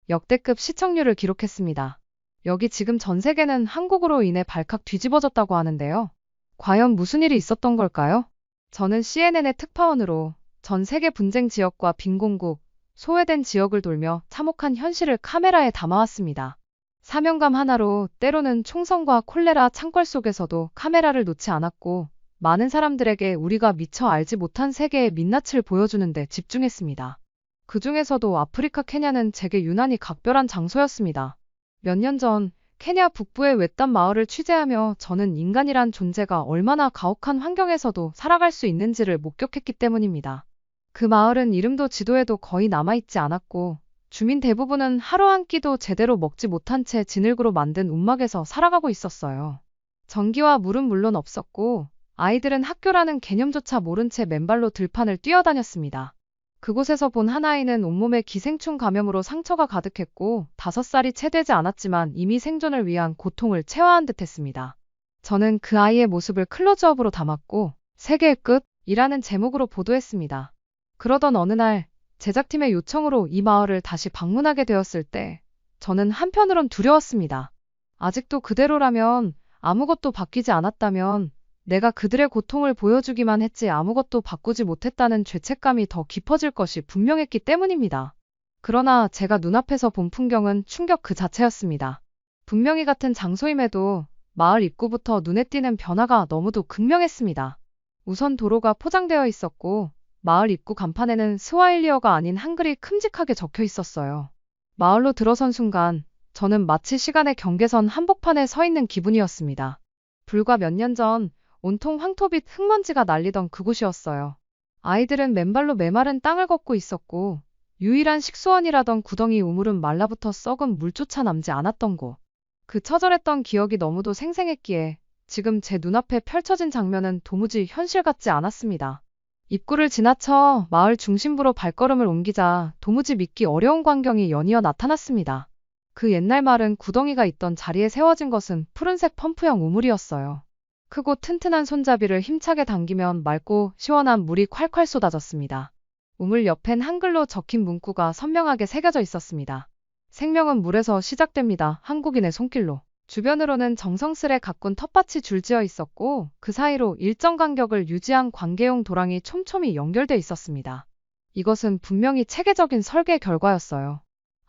역대급 시청률을 기록했습니다. 여기 지금 전 세계는 한국으로 인해 발칵 뒤집어졌다고 하는데요. 과연 무슨 일이 있었던 걸까요? 저는 CNN의 특파원으로 전 세계 분쟁 지역과 빈공국, 소외된 지역을 돌며 참혹한 현실을 카메라에 담아왔습니다. 사명감 하나로 때로는 총성과 콜레라 창궐 속에서도 카메라를 놓지 않았고 많은 사람들에게 우리가 미처 알지 못한 세계의 민낯을 보여주는 데 집중했습니다. 그 중에서도 아프리카 케냐는 제게 유난히 각별한 장소였습니다. 몇 년 전 케냐 북부의 외딴 마을을 취재하며 저는 인간이란 존재가 얼마나 가혹한 환경에서도 살아갈 수 있는지를 목격했기 때문입니다. 그 마을은 이름도 지도에도 거의 남아있지 않았고 주민 대부분은 하루 한 끼도 제대로 먹지 못한 채 진흙으로 만든 움막에서 살아가고 있었어요. 전기와 물은 물론 없었고 아이들은 학교라는 개념조차 모른 채 맨발로 들판을 뛰어다녔습니다. 그곳에서 본 한 아이는 온몸에 기생충 감염으로 상처가 가득했고 5살이 채 되지 않았지만 이미 생존을 위한 고통을 체화한 듯했습니다. 저는 그 아이의 모습을 클로즈업으로 담았고 세계의 끝이라는 제목으로 보도했습니다. 그러던 어느 날 제작팀의 요청으로 이 마을을 다시 방문하게 되었을 때 저는 한편으론 두려웠습니다. 아직도 그대로라면, 아무것도 바뀌지 않았다면 내가 그들의 고통을 보여주기만 했지 아무것도 바꾸지 못했다는 죄책감이 더 깊어질 것이 분명했기 때문입니다. 그러나 제가 눈앞에서 본 풍경은 충격 그 자체였습니다. 분명히 같은 장소임에도 마을 입구부터 눈에 띄는 변화가 너무도 극명했습니다. 우선 도로가 포장되어 있었고 마을 입구 간판에는 스와힐리어가 아닌 한글이 큼직하게 적혀 있었어요. 마을로 들어선 순간 저는 마치 시간의 경계선 한복판에 서 있는 기분이었습니다. 불과 몇 년 전 온통 황토빛 흙먼지가 날리던 그곳이었어요. 아이들은 맨발로 메마른 땅을 걷고 있었고 유일한 식수원이라던 구덩이 우물은 말라붙어 썩은 물조차 남지 않았던 곳. 그 처절했던 기억이 너무도 생생했기에 지금 제 눈앞에 펼쳐진 장면은 도무지 현실 같지 않았습니다. 입구를 지나쳐 마을 중심부로 발걸음을 옮기자 도무지 믿기 어려운 광경이 연이어 나타났습니다. 그 옛날 마을은 구덩이가 있던 자리에 세워진 것은 푸른색 펌프형 우물이었어요. 크고 튼튼한 손잡이를 힘차게 당기면 맑고 시원한 물이 콸콸 쏟아졌습니다. 우물 옆엔 한글로 적힌 문구가 선명하게 새겨져 있었습니다. 생명은 물에서 시작됩니다. 한국인의 손길로. 주변으로는 정성스레 가꾼 텃밭이 줄지어 있었고 그 사이로 일정 간격을 유지한 관계용 도랑이 촘촘히 연결돼 있었습니다. 이것은 분명히 체계적인 설계 결과였어요.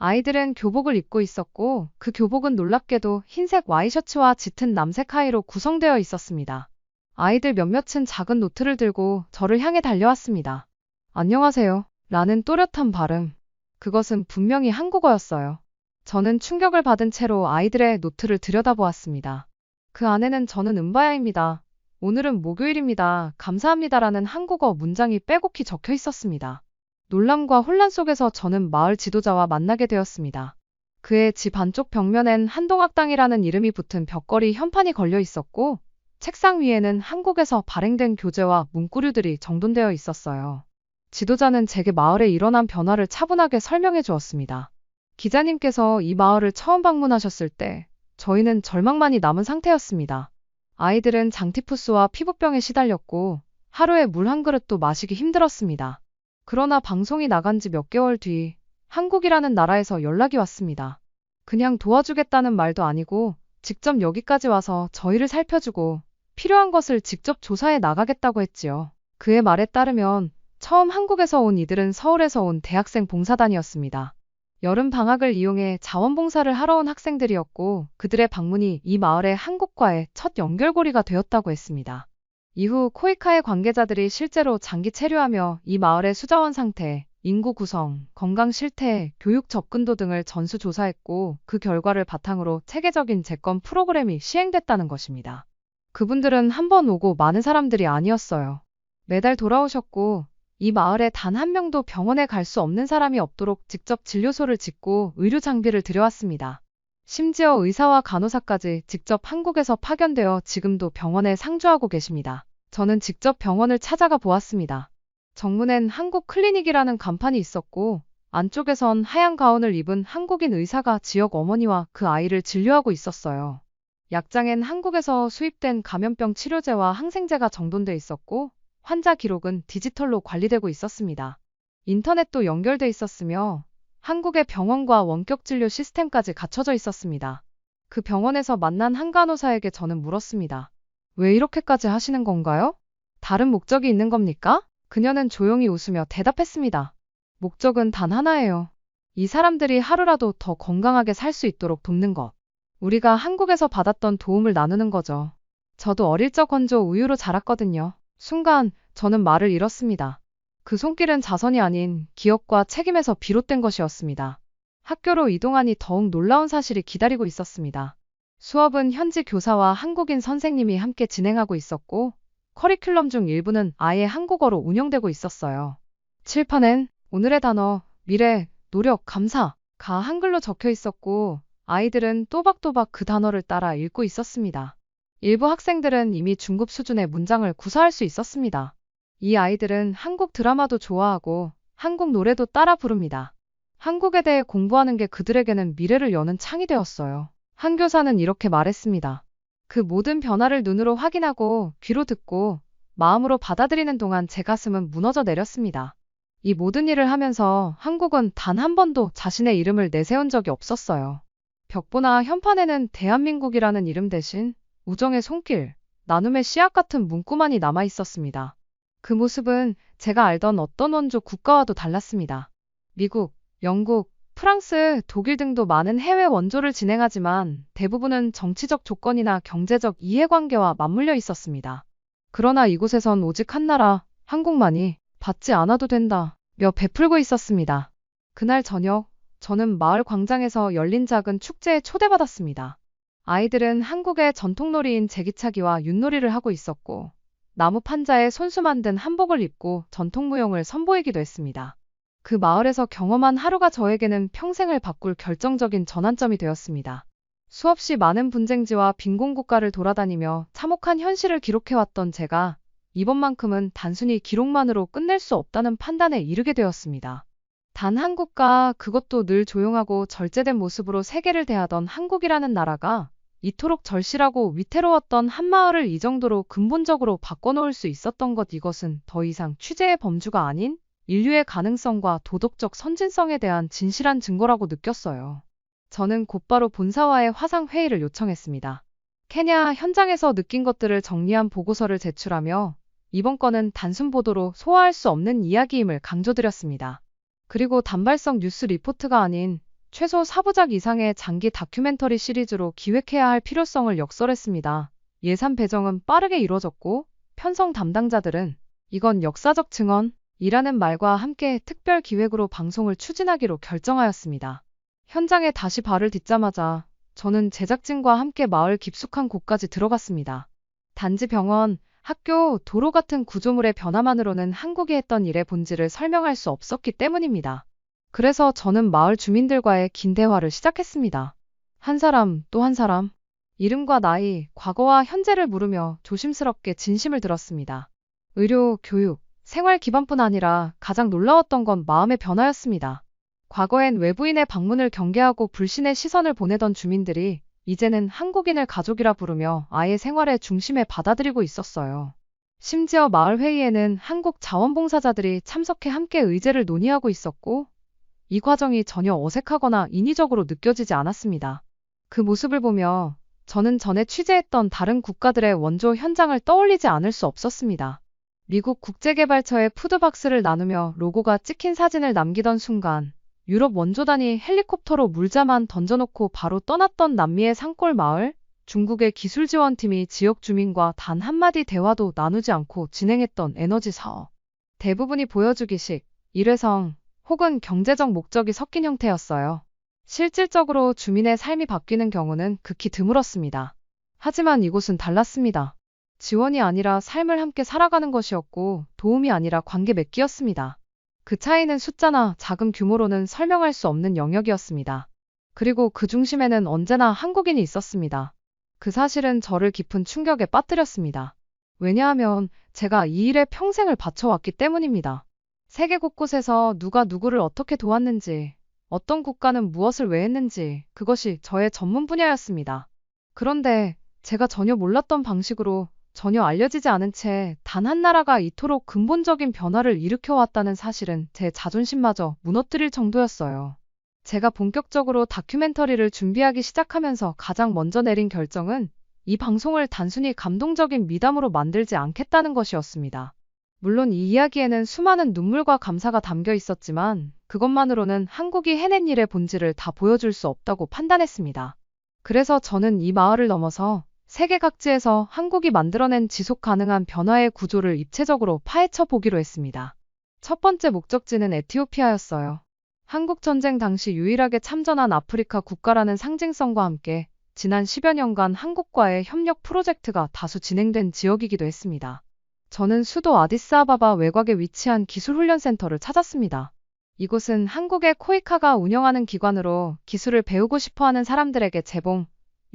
아이들은 교복을 입고 있었고 그 교복은 놀랍게도 흰색 와이셔츠와 짙은 남색 하의로 구성되어 있었습니다. 아이들 몇몇은 작은 노트를 들고 저를 향해 달려왔습니다. 안녕하세요. 라는 또렷한 발음. 그것은 분명히 한국어였어요. 저는 충격을 받은 채로 아이들의 노트를 들여다보았습니다. 그 안에는 저는 은바야입니다. 오늘은 목요일입니다. 감사합니다라는 한국어 문장이 빼곡히 적혀 있었습니다. 놀람과 혼란 속에서 저는 마을 지도자와 만나게 되었습니다. 그의 집 안쪽 벽면엔 한동학당이라는 이름이 붙은 벽걸이 현판이 걸려 있었고 책상 위에는 한국에서 발행된 교재와 문구류들이 정돈되어 있었어요. 지도자는 제게 마을에 일어난 변화를 차분하게 설명해 주었습니다. 기자님께서 이 마을을 처음 방문하셨을 때 저희는 절망만이 남은 상태였습니다. 아이들은 장티푸스와 피부병에 시달렸고 하루에 물 한 그릇도 마시기 힘들었습니다. 그러나 방송이 나간 지 몇 개월 뒤 한국이라는 나라에서 연락이 왔습니다. 그냥 도와주겠다는 말도 아니고 직접 여기까지 와서 저희를 살펴주고 필요한 것을 직접 조사해 나가겠다고 했지요. 그의 말에 따르면 처음 한국에서 온 이들은 서울에서 온 대학생 봉사단이었습니다. 여름 방학을 이용해 자원봉사를 하러 온 학생들이었고 그들의 방문이 이 마을의 한국과의 첫 연결고리가 되었다고 했습니다. 이후 코이카의 관계자들이 실제로 장기 체류하며 이 마을의 수자원 상태, 인구 구성, 건강 실태, 교육 접근도 등을 전수조사했고 그 결과를 바탕으로 체계적인 재건 프로그램이 시행됐다는 것입니다. 그분들은 한 번 오고 많은 사람들이 아니었어요. 매달 돌아오셨고 이 마을에 단 한 명도 병원에 갈 수 없는 사람이 없도록 직접 진료소를 짓고 의료 장비를 들여왔습니다. 심지어 의사와 간호사까지 직접 한국에서 파견되어 지금도 병원에 상주하고 계십니다. 저는 직접 병원을 찾아가 보았습니다. 정문엔 한국 클리닉이라는 간판이 있었고 안쪽에선 하얀 가운을 입은 한국인 의사가 지역 어머니와 그 아이를 진료하고 있었어요. 약장엔 한국에서 수입된 감염병 치료제와 항생제가 정돈돼 있었고 환자 기록은 디지털로 관리되고 있었습니다. 인터넷도 연결돼 있었으며 한국의 병원과 원격 진료 시스템까지 갖춰져 있었습니다. 그 병원에서 만난 한 간호사에게 저는 물었습니다. 왜 이렇게까지 하시는 건가요? 다른 목적이 있는 겁니까? 그녀는 조용히 웃으며 대답했습니다. 목적은 단 하나예요. 이 사람들이 하루라도 더 건강하게 살 수 있도록 돕는 것. 우리가 한국에서 받았던 도움을 나누는 거죠. 저도 어릴 적 건조 우유로 자랐거든요. 순간 저는 말을 잃었습니다. 그 손길은 자선이 아닌 기억과 책임에서 비롯된 것이었습니다. 학교로 이동하니 더욱 놀라운 사실이 기다리고 있었습니다. 수업은 현지 교사와 한국인 선생님이 함께 진행하고 있었고, 커리큘럼 중 일부는 아예 한국어로 운영되고 있었어요. 칠판엔 오늘의 단어, 미래, 노력, 감사가 한글로 적혀 있었고, 아이들은 또박또박 그 단어를 따라 읽고 있었습니다. 일부 학생들은 이미 중급 수준의 문장을 구사할 수 있었습니다. 이 아이들은 한국 드라마도 좋아하고 한국 노래도 따라 부릅니다. 한국에 대해 공부하는 게 그들에게는 미래를 여는 창이 되었어요. 한 교사는 이렇게 말했습니다. 그 모든 변화를 눈으로 확인하고 귀로 듣고 마음으로 받아들이는 동안 제 가슴은 무너져 내렸습니다. 이 모든 일을 하면서 한국은 단 한 번도 자신의 이름을 내세운 적이 없었어요. 벽보나 현판에는 대한민국이라는 이름 대신 우정의 손길, 나눔의 씨앗 같은 문구만이 남아 있었습니다. 그 모습은 제가 알던 어떤 원조 국가와도 달랐습니다. 미국, 영국, 프랑스, 독일 등도 많은 해외 원조를 진행하지만 대부분은 정치적 조건이나 경제적 이해관계와 맞물려 있었습니다. 그러나 이곳에선 오직 한 나라, 한국만이 받지 않아도 된다며 베풀고 있었습니다. 그날 저녁, 저는 마을 광장에서 열린 작은 축제에 초대받았습니다. 아이들은 한국의 전통놀이인 제기차기와 윷놀이를 하고 있었고, 나무 판자에 손수 만든 한복을 입고 전통무용을 선보이기도 했습니다. 그 마을에서 경험한 하루가 저에게는 평생을 바꿀 결정적인 전환점이 되었습니다. 수없이 많은 분쟁지와 빈곤국가를 돌아다니며 참혹한 현실을 기록해왔던 제가 이번만큼은 단순히 기록만으로 끝낼 수 없다는 판단에 이르게 되었습니다. 단 한 국가, 그것도 늘 조용하고 절제된 모습으로 세계를 대하던 한국이라는 나라가 이토록 절실하고 위태로웠던 한 마을을 이 정도로 근본적으로 바꿔놓을 수 있었던 것, 이것은 더 이상 취재의 범주가 아닌 인류의 가능성과 도덕적 선진성에 대한 진실한 증거라고 느꼈어요. 저는 곧바로 본사와의 화상회의를 요청했습니다. 케냐 현장에서 느낀 것들을 정리한 보고서를 제출하며 이번 건은 단순 보도로 소화할 수 없는 이야기임을 강조드렸습니다. 그리고 단발성 뉴스 리포트가 아닌 최소 4부작 이상의 장기 다큐멘터리 시리즈로 기획해야 할 필요성을 역설했습니다. 예산 배정은 빠르게 이루어졌고 편성 담당자들은 이건 역사적 증언이라는 말과 함께 특별 기획으로 방송을 추진하기로 결정하였습니다. 현장에 다시 발을 딛자마자 저는 제작진과 함께 마을 깊숙한 곳까지 들어갔습니다. 단지 병원, 학교, 도로 같은 구조물의 변화만으로는 한국이 했던 일의 본질을 설명할 수 없었기 때문입니다. 그래서 저는 마을 주민들과의 긴 대화를 시작했습니다. 한 사람 또 한 사람, 이름과 나이, 과거와 현재를 물으며 조심스럽게 진심을 들었습니다. 의료, 교육, 생활 기반뿐 아니라 가장 놀라웠던 건 마음의 변화였습니다. 과거엔 외부인의 방문을 경계하고 불신의 시선을 보내던 주민들이 이제는 한국인을 가족이라 부르며 아예 생활의 중심에 받아들이고 있었어요. 심지어 마을 회의에는 한국 자원봉사자들이 참석해 함께 의제를 논의하고 있었고, 이 과정이 전혀 어색하거나 인위적으로 느껴지지 않았습니다. 그 모습을 보며 저는 전에 취재했던 다른 국가들의 원조 현장을 떠올리지 않을 수 없었습니다. 미국 국제개발처의 푸드박스를 나누며 로고가 찍힌 사진을 남기던 순간, 유럽 원조단이 헬리콥터로 물자만 던져놓고 바로 떠났던 남미의 산골 마을, 중국의 기술지원팀이 지역 주민과 단 한마디 대화도 나누지 않고 진행했던 에너지 사업. 대부분이 보여주기식, 일회성, 혹은 경제적 목적이 섞인 형태였어요. 실질적으로 주민의 삶이 바뀌는 경우는 극히 드물었습니다. 하지만 이곳은 달랐습니다. 지원이 아니라 삶을 함께 살아가는 것이었고, 도움이 아니라 관계 맺기였습니다. 그 차이는 숫자나 자금 규모로는 설명할 수 없는 영역이었습니다. 그리고 그 중심에는 언제나 한국인이 있었습니다. 그 사실은 저를 깊은 충격에 빠뜨렸습니다. 왜냐하면 제가 이 일에 평생을 바쳐왔기 때문입니다. 세계 곳곳에서 누가 누구를 어떻게 도왔는지, 어떤 국가는 무엇을 왜 했는지, 그것이 저의 전문 분야였습니다. 그런데 제가 전혀 몰랐던 방식으로, 전혀 알려지지 않은 채 단 한 나라가 이토록 근본적인 변화를 일으켜왔다는 사실은 제 자존심마저 무너뜨릴 정도였어요. 제가 본격적으로 다큐멘터리를 준비하기 시작하면서 가장 먼저 내린 결정은 이 방송을 단순히 감동적인 미담으로 만들지 않겠다는 것이었습니다. 물론 이 이야기에는 수많은 눈물과 감사가 담겨 있었지만 그것만으로는 한국이 해낸 일의 본질을 다 보여줄 수 없다고 판단했습니다. 그래서 저는 이 마을을 넘어서 세계 각지에서 한국이 만들어낸 지속 가능한 변화의 구조를 입체적으로 파헤쳐 보기로 했습니다. 첫 번째 목적지는 에티오피아였어요. 한국 전쟁 당시 유일하게 참전한 아프리카 국가라는 상징성과 함께 지난 10여 년간 한국과의 협력 프로젝트가 다수 진행된 지역이기도 했습니다. 저는 수도 아디스아바바 외곽에 위치한 기술훈련센터를 찾았습니다. 이곳은 한국의 코이카가 운영하는 기관으로 기술을 배우고 싶어하는 사람들에게 재봉,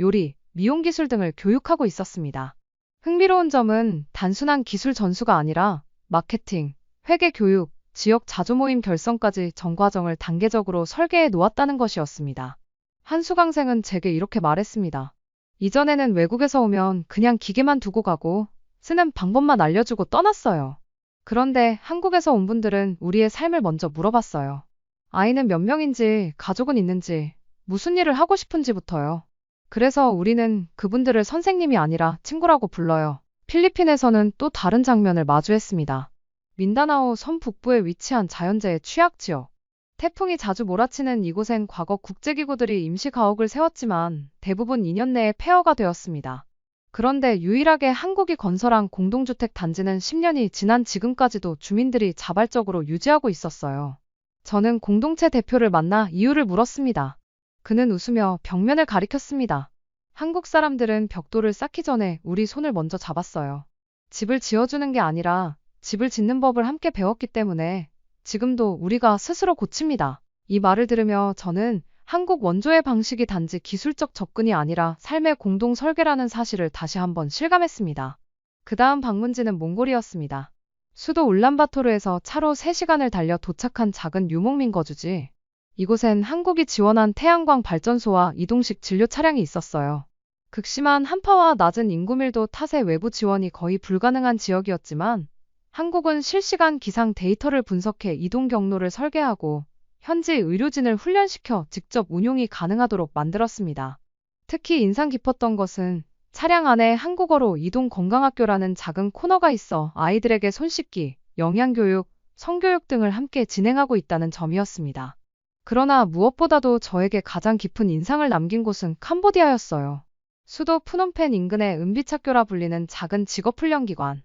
요리, 미용 기술 등을 교육하고 있었습니다. 흥미로운 점은 단순한 기술 전수가 아니라 마케팅, 회계 교육, 지역 자조모임 결성까지 전 과정을 단계적으로 설계해 놓았다는 것이었습니다. 한 수강생은 제게 이렇게 말했습니다. 이전에는 외국에서 오면 그냥 기계만 두고 가고 쓰는 방법만 알려주고 떠났어요. 그런데 한국에서 온 분들은 우리의 삶을 먼저 물어봤어요. 아이는 몇 명인지, 가족은 있는지, 무슨 일을 하고 싶은지부터요. 그래서 우리는 그분들을 선생님이 아니라 친구라고 불러요. 필리핀에서는 또 다른 장면을 마주했습니다. 민다나오 섬 북부에 위치한 자연재해 취약지역. 태풍이 자주 몰아치는 이곳엔 과거 국제기구들이 임시 가옥을 세웠지만 대부분 2년 내에 폐허가 되었습니다. 그런데 유일하게 한국이 건설한 공동주택 단지는 10년이 지난 지금까지도 주민들이 자발적으로 유지하고 있었어요. 저는 공동체 대표를 만나 이유를 물었습니다. 그는 웃으며 벽면을 가리켰습니다. 한국 사람들은 벽돌을 쌓기 전에 우리 손을 먼저 잡았어요. 집을 지어주는 게 아니라 집을 짓는 법을 함께 배웠기 때문에 지금도 우리가 스스로 고칩니다. 이 말을 들으며 저는 한국 원조의 방식이 단지 기술적 접근이 아니라 삶의 공동 설계라는 사실을 다시 한번 실감했습니다. 그 다음 방문지는 몽골이었습니다. 수도 울란바토르에서 차로 3시간을 달려 도착한 작은 유목민 거주지. 이곳엔 한국이 지원한 태양광 발전소와 이동식 진료 차량이 있었어요. 극심한 한파와 낮은 인구밀도 탓에 외부 지원이 거의 불가능한 지역이었지만 한국은 실시간 기상 데이터를 분석해 이동 경로를 설계하고 현지 의료진을 훈련시켜 직접 운용이 가능하도록 만들었습니다. 특히 인상 깊었던 것은 차량 안에 한국어로 이동 건강학교라는 작은 코너가 있어 아이들에게 손 씻기, 영양교육, 성교육 등을 함께 진행하고 있다는 점이었습니다. 그러나 무엇보다도 저에게 가장 깊은 인상을 남긴 곳은 캄보디아였어요. 수도 푸놈펜 인근의 은비착교라 불리는 작은 직업훈련기관.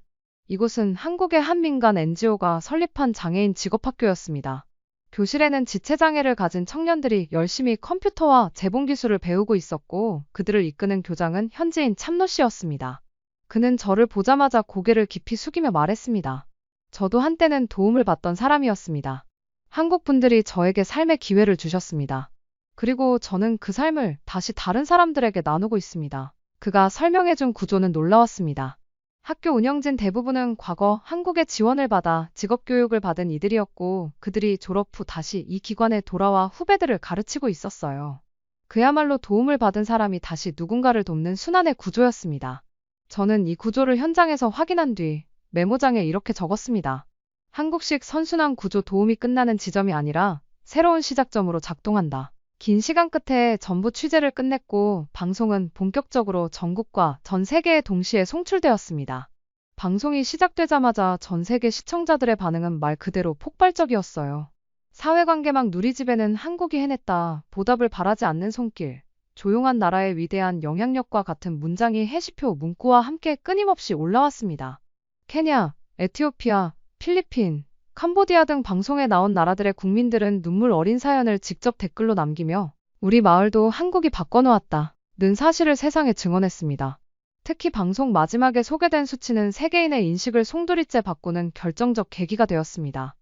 이곳은 한국의 한 민간 NGO가 설립한 장애인 직업학교였습니다. 교실에는 지체장애를 가진 청년들이 열심히 컴퓨터와 재봉기술을 배우고 있었고 그들을 이끄는 교장은 현지인 참노 씨였습니다. 그는 저를 보자마자 고개를 깊이 숙이며 말했습니다. 저도 한때는 도움을 받던 사람이었습니다. 한국 분들이 저에게 삶의 기회를 주셨습니다. 그리고 저는 그 삶을 다시 다른 사람들에게 나누고 있습니다. 그가 설명해준 구조는 놀라웠습니다. 학교 운영진 대부분은 과거 한국의 지원을 받아 직업교육을 받은 이들이었고 그들이 졸업 후 다시 이 기관에 돌아와 후배들을 가르치고 있었어요. 그야말로 도움을 받은 사람이 다시 누군가를 돕는 순환의 구조였습니다. 저는 이 구조를 현장에서 확인한 뒤 메모장에 이렇게 적었습니다. 한국식 선순환 구조 도움이 끝나는 지점이 아니라 새로운 시작점으로 작동한다. 긴 시간 끝에 전부 취재를 끝냈고 방송은 본격적으로 전국과 전 세계에 동시에 송출되었습니다. 방송이 시작되자마자 전 세계 시청자들의 반응은 말 그대로 폭발적이었어요. 사회관계망 누리집에는 한국이 해냈다, 보답을 바라지 않는 손길, 조용한 나라의 위대한 영향력과 같은 문장이 해시표 문구와 함께 끊임없이 올라왔습니다. 케냐, 에티오피아, 필리핀, 캄보디아 등 방송에 나온 나라들의 국민들은 눈물 어린 사연을 직접 댓글로 남기며 우리 마을도 한국이 바꿔놓았다는 사실을 세상에 증언했습니다. 특히 방송 마지막에 소개된 수치는 세계인의 인식을 송두리째 바꾸는 결정적 계기가 되었습니다.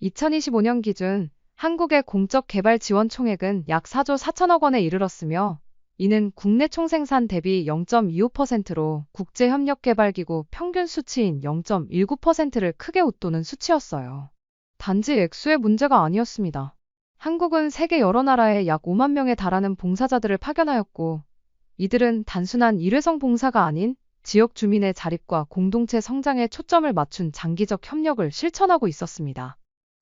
2025년 기준 한국의 공적 개발 지원 총액은 약 4조 4천억 원에 이르렀으며 이는 국내 총생산 대비 0.25%로 국제협력개발기구 평균 수치인 0.19%를 크게 웃도는 수치였어요. 단지 액수의 문제가 아니었습니다. 한국은 세계 여러 나라에 약 5만 명에 달하는 봉사자들을 파견하였고 이들은 단순한 일회성 봉사가 아닌 지역 주민의 자립과 공동체 성장에 초점을 맞춘 장기적 협력을 실천하고 있었습니다.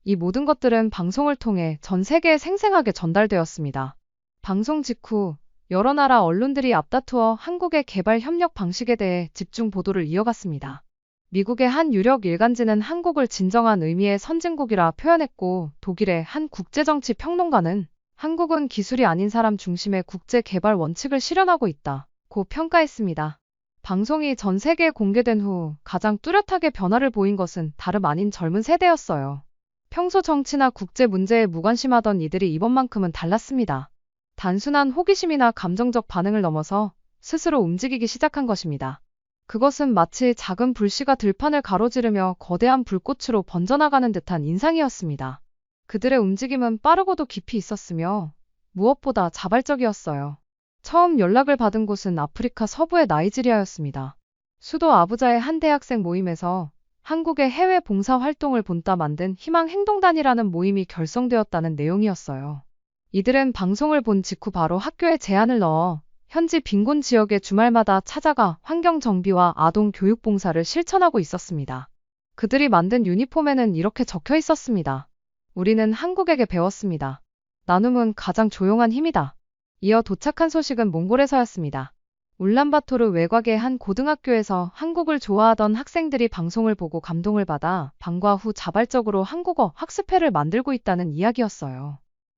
이 모든 것들은 방송을 통해 전 세계에 생생하게 전달되었습니다. 방송 직후 여러 나라 언론들이 앞다투어 한국의 개발 협력 방식에 대해 집중 보도를 이어갔습니다. 미국의 한 유력 일간지는 한국을 진정한 의미의 선진국이라 표현했고, 독일의 한 국제정치 평론가는 한국은 기술이 아닌 사람 중심의 국제 개발 원칙을 실현하고 있다고 평가했습니다. 방송이 전 세계에 공개된 후 가장 뚜렷하게 변화를 보인 것은 다름 아닌 젊은 세대였어요. 평소 정치나 국제 문제에 무관심하던 이들이 이번만큼은 달랐습니다. 단순한 호기심이나 감정적 반응을 넘어서 스스로 움직이기 시작한 것입니다. 그것은 마치 작은 불씨가 들판을 가로지르며 거대한 불꽃으로 번져나가는 듯한 인상이었습니다. 그들의 움직임은 빠르고도 깊이 있었으며 무엇보다 자발적이었어요. 처음 연락을 받은 곳은 아프리카 서부의 나이지리아였습니다. 수도 아부자의 한 대학생 모임에서 한국의 해외 봉사 활동을 본따 만든 희망행동단이라는 모임이 결성되었다는 내용이었어요. 이들은 방송을 본 직후 바로 학교에 제안을 넣어 현지 빈곤 지역의 주말마다 찾아가 환경 정비와 아동 교육 봉사를 실천하고 있었습니다. 그들이 만든 유니폼에는 이렇게 적혀 있었습니다. 우리는 한국에게 배웠습니다. 나눔은 가장 조용한 힘이다. 이어 도착한 소식은 몽골에서였습니다. 울란바토르 외곽의 한 고등학교에서 한국을 좋아하던 학생들이 방송을 보고 감동을 받아 방과 후 자발적으로 한국어 학습회를 만들고 있다는 이야기였어요.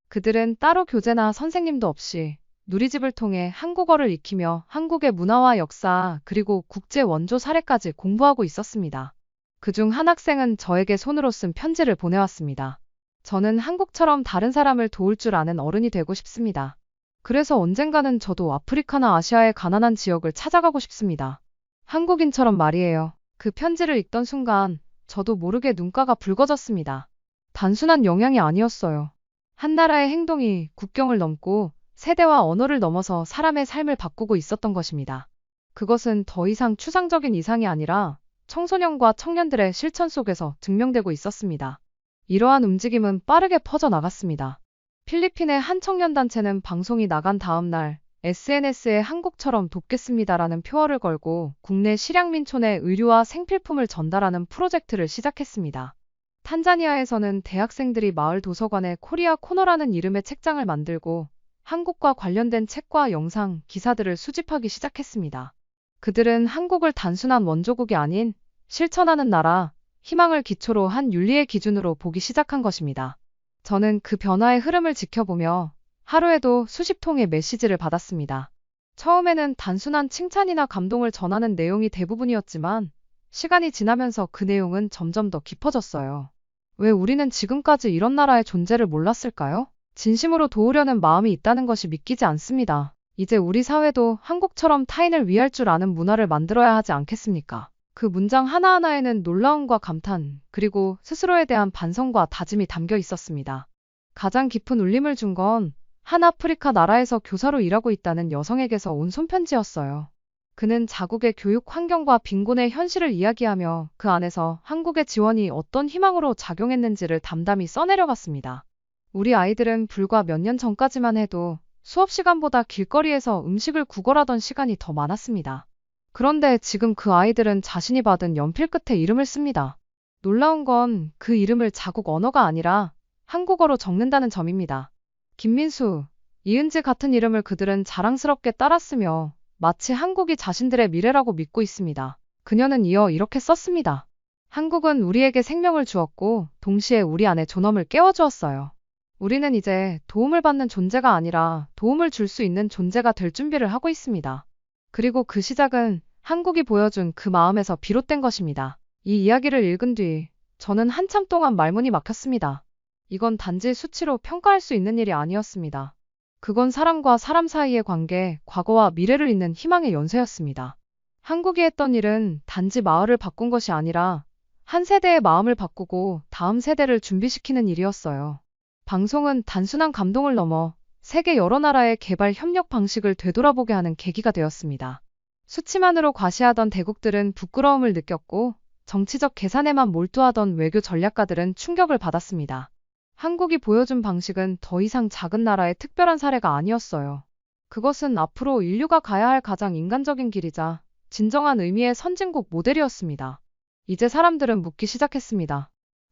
그들은 따로 교재나 선생님도 없이 누리집을 통해 한국어를 익히며 한국의 문화와 역사 그리고 국제 원조 사례까지 공부하고 있었습니다. 그중 한 학생은 저에게 손으로 쓴 편지를 보내왔습니다. 저는 한국처럼 다른 사람을 도울 줄 아는 어른이 되고 싶습니다. 그래서 언젠가는 저도 아프리카나 아시아의 가난한 지역을 찾아가고 싶습니다. 한국인처럼 말이에요. 그 편지를 읽던 순간 저도 모르게 눈가가 붉어졌습니다. 단순한 영향이 아니었어요. 한 나라의 행동이 국경을 넘고 세대와 언어를 넘어서 사람의 삶을 바꾸고 있었던 것입니다. 그것은 더 이상 추상적인 이상이 아니라 청소년과 청년들의 실천 속에서 증명되고 있었습니다. 이러한 움직임은 빠르게 퍼져나갔습니다. 필리핀의 한 청년단체는 방송이 나간 다음 날 SNS에 한국처럼 돕겠습니다라는 표어를 걸고 국내 실향민촌에 의류와 생필품을 전달하는 프로젝트를 시작했습니다. 탄자니아에서는 대학생들이 마을 도서관에 코리아 코너라는 이름의 책장을 만들고 한국과 관련된 책과 영상, 기사들을 수집하기 시작했습니다. 그들은 한국을 단순한 원조국이 아닌 실천하는 나라, 희망을 기초로 한 윤리의 기준으로 보기 시작한 것입니다. 저는 그 변화의 흐름을 지켜보며 하루에도 수십 통의 메시지를 받았습니다. 처음에는 단순한 칭찬이나 감동을 전하는 내용이 대부분이었지만 시간이 지나면서 그 내용은 점점 더 깊어졌어요. 왜 우리는 지금까지 이런 나라의 존재를 몰랐을까요? 진심으로 도우려는 마음이 있다는 것이 믿기지 않습니다. 이제 우리 사회도 한국처럼 타인을 위할 줄 아는 문화를 만들어야 하지 않겠습니까? 그 문장 하나하나에는 놀라움과 감탄, 그리고 스스로에 대한 반성과 다짐이 담겨 있었습니다. 가장 깊은 울림을 준 건 한 아프리카 나라에서 교사로 일하고 있다는 여성에게서 온 손편지였어요. 그는 자국의 교육 환경과 빈곤의 현실을 이야기하며 그 안에서 한국의 지원이 어떤 희망으로 작용했는지를 담담히 써내려갔습니다. 우리 아이들은 불과 몇 년 전까지만 해도 수업 시간보다 길거리에서 음식을 구걸하던 시간이 더 많았습니다. 그런데 지금 그 아이들은 자신이 받은 연필 끝에 이름을 씁니다. 놀라운 건 그 이름을 자국 언어가 아니라 한국어로 적는다는 점입니다. 김민수, 이은지 같은 이름을 그들은 자랑스럽게 따라 쓰며 마치 한국이 자신들의 미래라고 믿고 있습니다. 그녀는 이어 이렇게 썼습니다. 한국은 우리에게 생명을 주었고 동시에 우리 안에 존엄을 깨워주었어요. 우리는 이제 도움을 받는 존재가 아니라 도움을 줄 수 있는 존재가 될 준비를 하고 있습니다. 그리고 그 시작은 한국이 보여준 그 마음에서 비롯된 것입니다. 이 이야기를 읽은 뒤 저는 한참 동안 말문이 막혔습니다. 이건 단지 수치로 평가할 수 있는 일이 아니었습니다. 그건 사람과 사람 사이의 관계, 과거와 미래를 잇는 희망의 연쇄였습니다. 한국이 했던 일은 단지 마을을 바꾼 것이 아니라 한 세대의 마음을 바꾸고 다음 세대를 준비시키는 일이었어요. 방송은 단순한 감동을 넘어 세계 여러 나라의 개발 협력 방식을 되돌아보게 하는 계기가 되었습니다. 수치만으로 과시하던 대국들은 부끄러움을 느꼈고 정치적 계산에만 몰두하던 외교 전략가들은 충격을 받았습니다. 한국이 보여준 방식은 더 이상 작은 나라의 특별한 사례가 아니었어요. 그것은 앞으로 인류가 가야 할 가장 인간적인 길이자 진정한 의미의 선진국 모델이었습니다. 이제 사람들은 묻기 시작했습니다.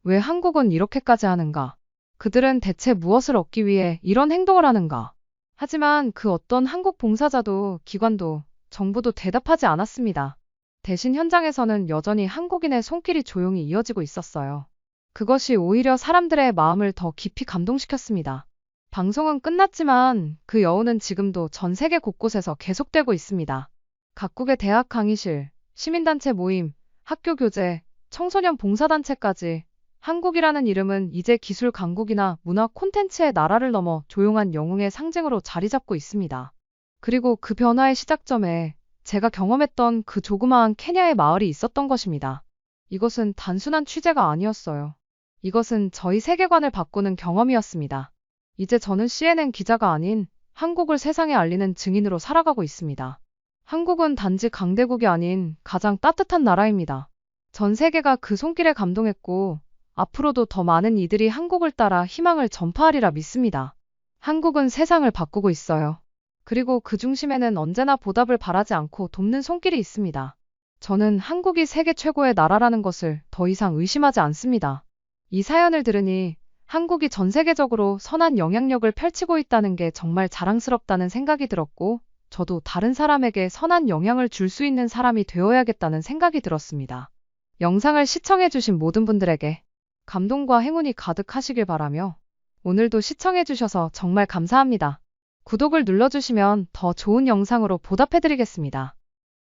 왜 한국은 이렇게까지 하는가? 그들은 대체 무엇을 얻기 위해 이런 행동을 하는가? 하지만 그 어떤 한국 봉사자도 기관도 정부도 대답하지 않았습니다. 대신 현장에서는 여전히 한국인의 손길이 조용히 이어지고 있었어요. 그것이 오히려 사람들의 마음을 더 깊이 감동시켰습니다. 방송은 끝났지만 그 여운은 지금도 전 세계 곳곳에서 계속되고 있습니다. 각국의 대학 강의실, 시민단체 모임, 학교 교재, 청소년 봉사단체까지 한국이라는 이름은 이제 기술 강국이나 문화 콘텐츠의 나라를 넘어 조용한 영웅의 상징으로 자리 잡고 있습니다. 그리고 그 변화의 시작점에 제가 경험했던 그 조그마한 케냐의 마을이 있었던 것입니다. 이것은 단순한 취재가 아니었어요. 이것은 저희 세계관을 바꾸는 경험이었습니다. 이제 저는 CNN 기자가 아닌 한국을 세상에 알리는 증인으로 살아가고 있습니다. 한국은 단지 강대국이 아닌 가장 따뜻한 나라입니다. 전 세계가 그 손길에 감동했고 앞으로도 더 많은 이들이 한국을 따라 희망을 전파하리라 믿습니다. 한국은 세상을 바꾸고 있어요. 그리고 그 중심에는 언제나 보답을 바라지 않고 돕는 손길이 있습니다. 저는 한국이 세계 최고의 나라라는 것을 더 이상 의심하지 않습니다. 이 사연을 들으니 한국이 전 세계적으로 선한 영향력을 펼치고 있다는 게 정말 자랑스럽다는 생각이 들었고, 저도 다른 사람에게 선한 영향을 줄 수 있는 사람이 되어야겠다는 생각이 들었습니다. 영상을 시청해주신 모든 분들에게 감동과 행운이 가득하시길 바라며 오늘도 시청해주셔서 정말 감사합니다. 구독을 눌러주시면 더 좋은 영상으로 보답해드리겠습니다.